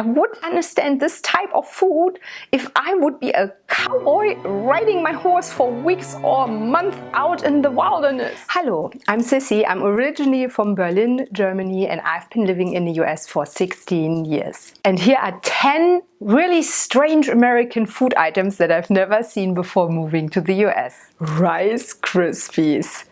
I would understand this type of food if I would be a cowboy riding my horse for weeks or months out in the wilderness. Hello, I'm Sissy. I'm originally from Berlin, Germany, and I've been living in the US for 16 years. And here are 10 really strange American food items that I've never seen before moving to the US. Rice Krispies.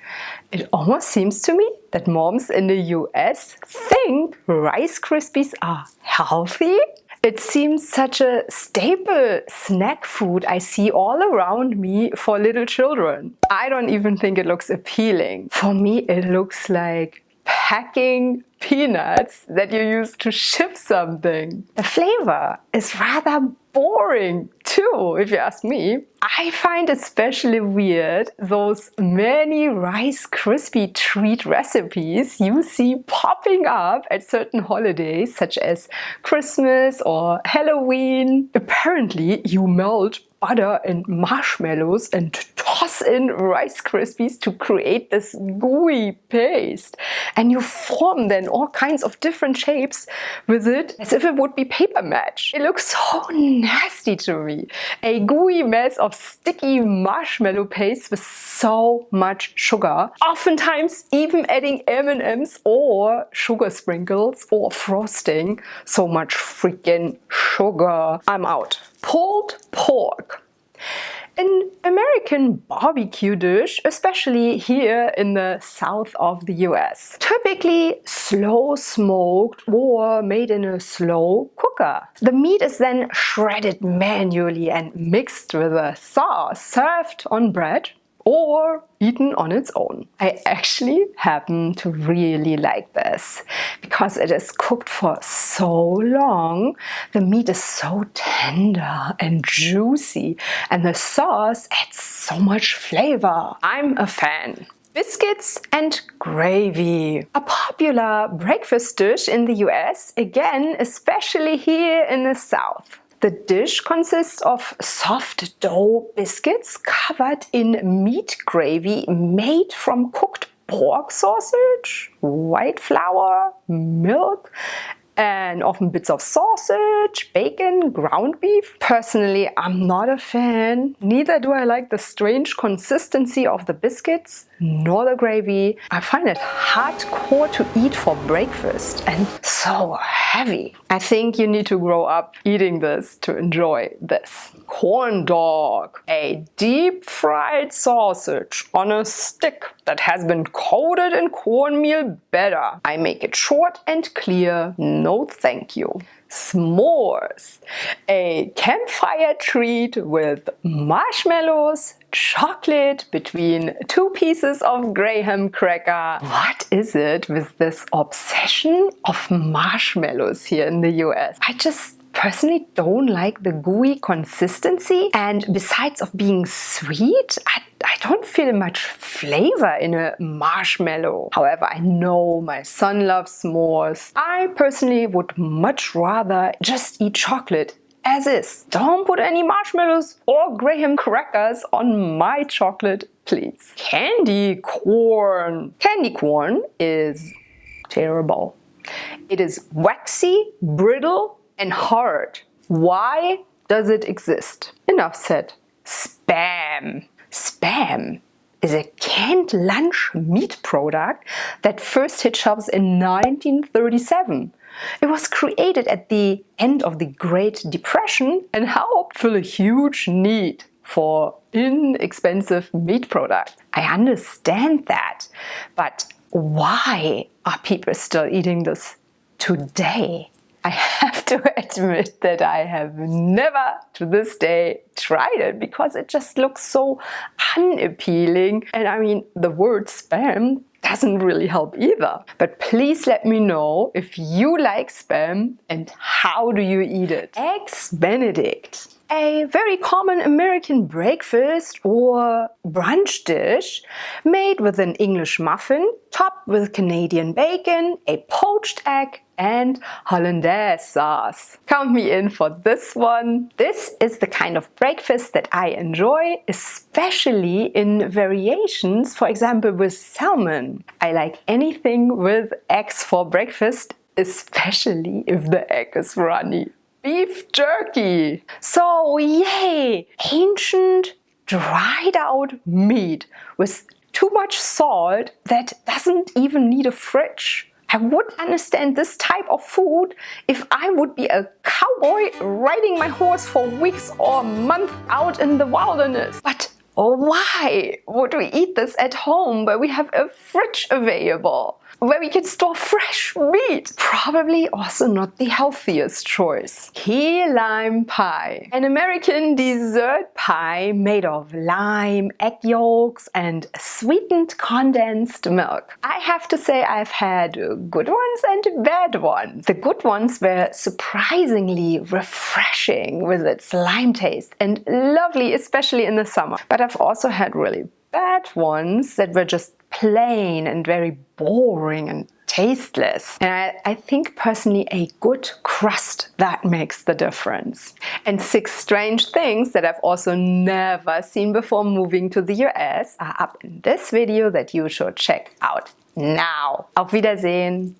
It almost seems to me that moms in the US think Rice Krispies are healthy. It seems such a staple snack food I see all around me for little children. I don't even think it looks appealing. For me, it looks like packing peanuts that you use to ship something. The flavor is rather boring too, if you ask me. I find especially weird those many Rice Krispie treat recipes you see popping up at certain holidays such as Christmas or Halloween. Apparently you melt butter and marshmallows and toss in Rice Krispies to create this gooey paste. And you form then all kinds of different shapes with it as if it would be paper mache. It looks so nasty to me. A gooey mess of sticky marshmallow paste with so much sugar. Oftentimes even adding M&Ms or sugar sprinkles or frosting. So much freaking sugar. I'm out. Pulled pork. An American barbecue dish, especially here in the south of the US. Typically slow smoked or made in a slow cooker. The meat is then shredded manually and mixed with a sauce, served on bread or eaten on its own. I actually happen to really like this because it is cooked for so long. The meat is so tender and juicy and the sauce adds so much flavor. I'm a fan. Biscuits and Gravy. A popular breakfast dish in the US, again, especially here in the South. The dish consists of soft dough biscuits covered in meat gravy made from cooked pork sausage, white flour, milk, and often bits of sausage, bacon, ground beef. Personally, I'm not a fan. Neither do I like the strange consistency of the biscuits nor the gravy. I find it hardcore to eat for breakfast and so heavy. I think you need to grow up eating this to enjoy this. Corn dog. A deep fried sausage on a stick that has been coated in cornmeal batter. I make it short and clear. No thank you. S'mores. A campfire treat with marshmallows, chocolate between two pieces of graham cracker. What is it with this obsession of marshmallows here in the US? I just personally don't like the gooey consistency, and besides of being sweet, I don't feel much flavor in a marshmallow. However, I know my son loves s'mores. I personally would much rather just eat chocolate as is. Don't put any marshmallows or graham crackers on my chocolate, please. Candy corn. Candy corn is terrible. It is waxy, brittle, and hard. Why does it exist? Enough said. Spam. Spam is a canned lunch meat product that first hit shelves in 1937. It was created at the end of the Great Depression and helped fill a huge need for inexpensive meat products. I understand that, but why are people still eating this today? I have to admit that I have never to this day tried it because it just looks so unappealing. And I mean, the word spam doesn't really help either. But please let me know if you like spam and how do you eat it. Eggs Benedict. A very common American breakfast or brunch dish made with an English muffin, topped with Canadian bacon, a poached egg, and Hollandaise sauce. Count me in for this one. This is the kind of breakfast that I enjoy, especially in variations, for example with salmon. I like anything with eggs for breakfast, especially if the egg is runny. beef jerky. So yay, ancient dried out meat with too much salt that doesn't even need a fridge. I would understand this type of food if I would be a cowboy riding my horse for weeks or months out in the wilderness. But why would we eat this at home where we have a fridge available, where we can store fresh meat? Probably also not the healthiest choice. Key lime pie, an American dessert pie made of lime, egg yolks and sweetened condensed milk. I have to say I've had good ones and bad ones. The good ones were surprisingly refreshing with its lime taste and lovely, especially in the summer. But I've also had really bad ones that were just plain and very boring and tasteless. And I think personally a good crust that makes the difference. And 6 strange things that I've also never seen before moving to the US are up in this video that you should check out now. Auf Wiedersehen!